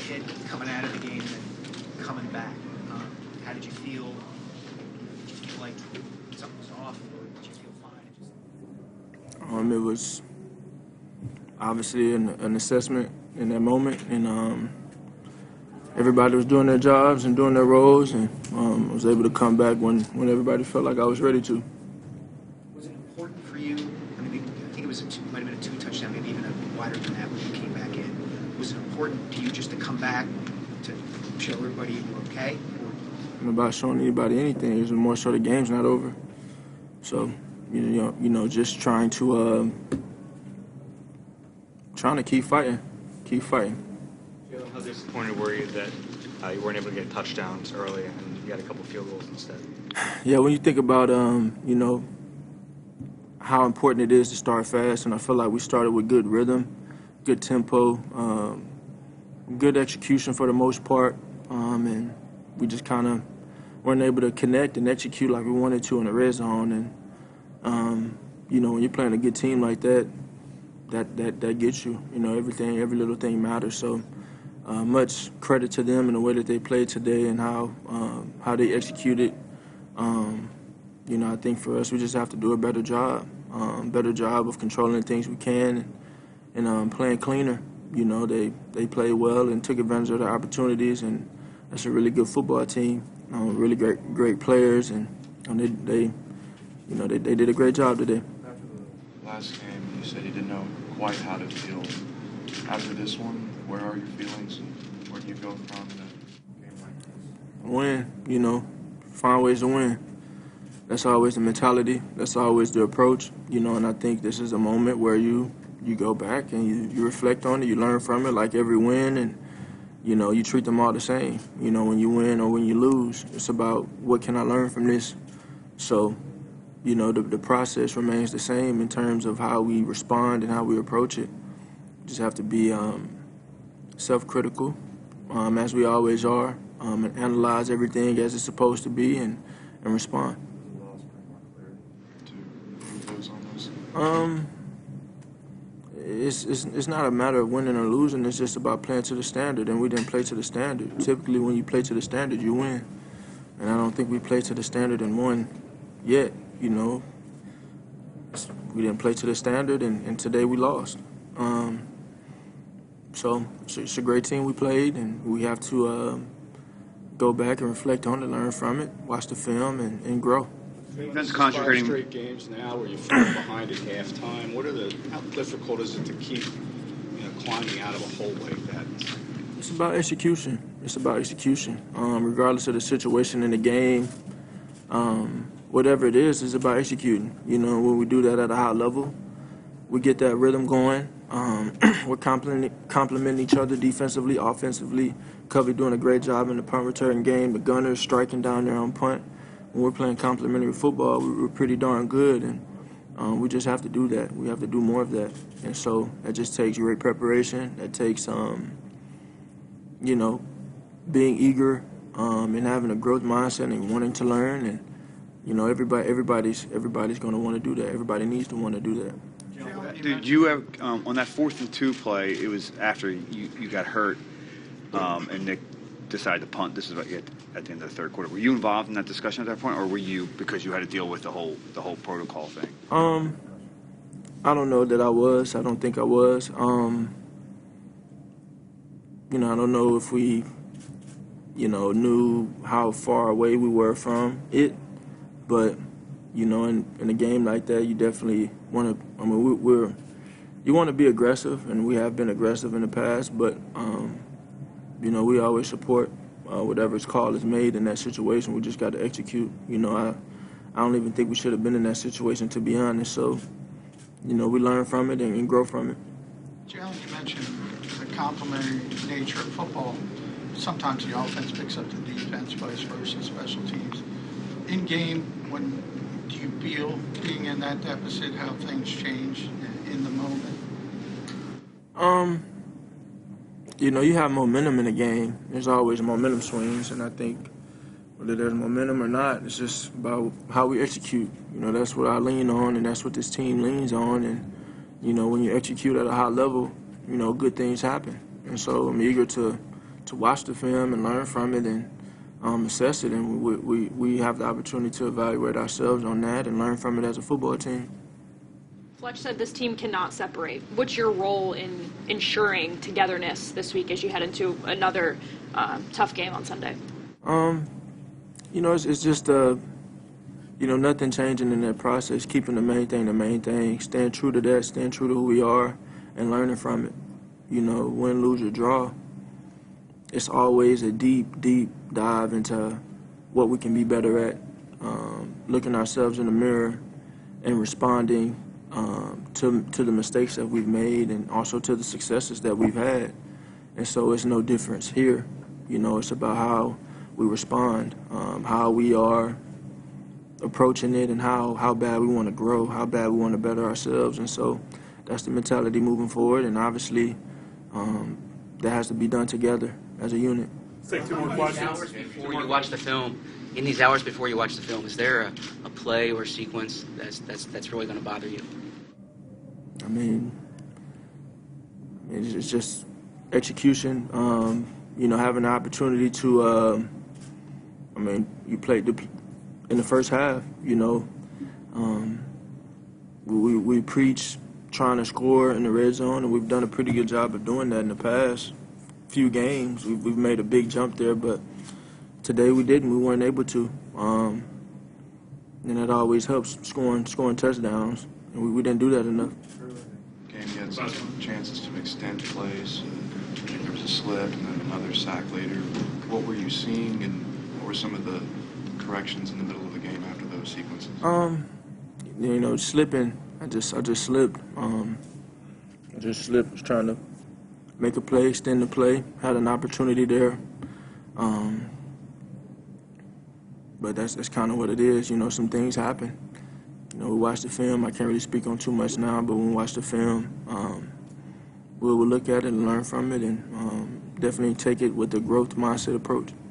hit coming out of the game and then coming back. How did you feel? Did you feel like something was off, or did you feel fine? It was obviously an assessment in that moment, and everybody was doing their jobs and doing their roles, and I was able to come back when everybody felt like I was ready to. Was it important for you? I mean, I think it was might have been a 2-touchdown, maybe even a wider than that when you came back in. Was it important to you just to come back to show everybody you were okay? I'm about showing anybody anything. It's more so the game's not over. So, just trying to keep fighting. How disappointed were you that you weren't able to get touchdowns early and you got a couple field goals instead? Yeah, when you think about how important it is to start fast, and I feel like we started with good rhythm, good tempo, good execution for the most part, and we just kind of weren't able to connect and execute like we wanted to in the red zone. And when you're playing a good team like that, that gets you. Everything, every little thing matters. So much credit to them in the way that they played today and how they executed. I think for us, we just have to do a better job of controlling the things we can and playing cleaner. They played well and took advantage of the opportunities, and that's a really good football team. Really great players, and they did a great job today. After the last game, you said you didn't know quite how to feel. After this one, where are your feelings, and where do you go from in a game like this? Win, find ways to win. That's always the mentality. That's always the approach, and I think this is a moment where you go back and you reflect on it, you learn from it like every win, and you treat them all the same. When you win or when you lose, it's about what can I learn from this. So, the process remains the same in terms of how we respond and how we approach it. We just have to be self-critical, as we always are, and analyze everything as it's supposed to be and respond. It's not a matter of winning or losing. It's just about playing to the standard, and we didn't play to the standard. Typically, when you play to the standard, you win. And I don't think we played to the standard and won yet, We didn't play to the standard, and today we lost. So it's a great team we played, and we have to go back and reflect on it, learn from it, watch the film, and grow. Defense concentrating. 5 straight games now where you fall behind at halftime. How difficult is it to keep climbing out of a hole like that? It's about execution. Regardless of the situation in the game, whatever it is, it's about executing. When we do that at a high level, we get that rhythm going. We're complementing each other defensively, offensively. Covey doing a great job in the punt return game. The gunners striking down there on punt. When we're playing complementary football, we're pretty darn good, and we just have to do that. We have to do more of that, and so that just takes great preparation. That takes, being eager and having a growth mindset and wanting to learn. And everybody's going to want to do that. Everybody needs to want to do that. Did you have on that 4th and 2 play? It was after you got hurt, and Nick decided to punt. This is at the end of the 3rd quarter. Were you involved in that discussion at that point, or were you because you had to deal with the whole protocol thing? I don't know that I was. I don't think I was. I don't know if we, knew how far away we were from it, but in a game like that, you definitely want to. You want to be aggressive, and we have been aggressive in the past, but we always support whatever's call is made in that situation. We just got to execute. I don't even think we should have been in that situation, to be honest. So, we learn from it and grow from it. Jalen, you mentioned the complementary nature of football. Sometimes the offense picks up the defense, vice versa, special teams. In game, when do you feel being in that deficit, how things change in the moment? You have momentum in a game. There's always momentum swings, and I think whether there's momentum or not, it's just about how we execute. That's what I lean on, and that's what this team leans on. And, when you execute at a high level, good things happen. And so I'm eager to to watch the film and learn from it and assess it, and we have the opportunity to evaluate ourselves on that and learn from it as a football team. Fletch said this team cannot separate. What's your role in ensuring togetherness this week as you head into another tough game on Sunday? You know, it's just nothing changing in that process, keeping the main thing, staying true to that, staying true to who we are, and learning from it. You know, win, lose, or draw, it's always a deep, deep dive into what we can be better at, looking ourselves in the mirror and responding to the mistakes that we've made and also to the successes that we've had. And so it's no difference here. You know, it's about how we respond, how we are approaching it, and how bad we want to grow, how bad we want to better ourselves. And so that's the mentality moving forward, and obviously that has to be done together as a unit. Let's take 2 more questions. Before you watch the film, in these hours before you watch the film, is there a play or sequence that's really going to bother you? I mean, it's just execution. You know, having the opportunity to, you played in the first half. You know, we preach trying to score in the red zone, and we've done a pretty good job of doing that in the past few games. We've made a big jump there, but today we didn't. We weren't able to, and that always helps scoring touchdowns, and we didn't do that enough. Game, you had some chances to extend plays. There was a slip and then another sack later. What were you seeing, and what were some of the corrections in the middle of the game after those sequences? You know, slipping. I just slipped. Was trying to make a play, extend the play. Had an opportunity there. But that's kind of what it is. You know, some things happen. You know, we watch the film. I can't really speak on too much now, but when we watch the film, we'll look at it and learn from it, and definitely take it with the growth mindset approach.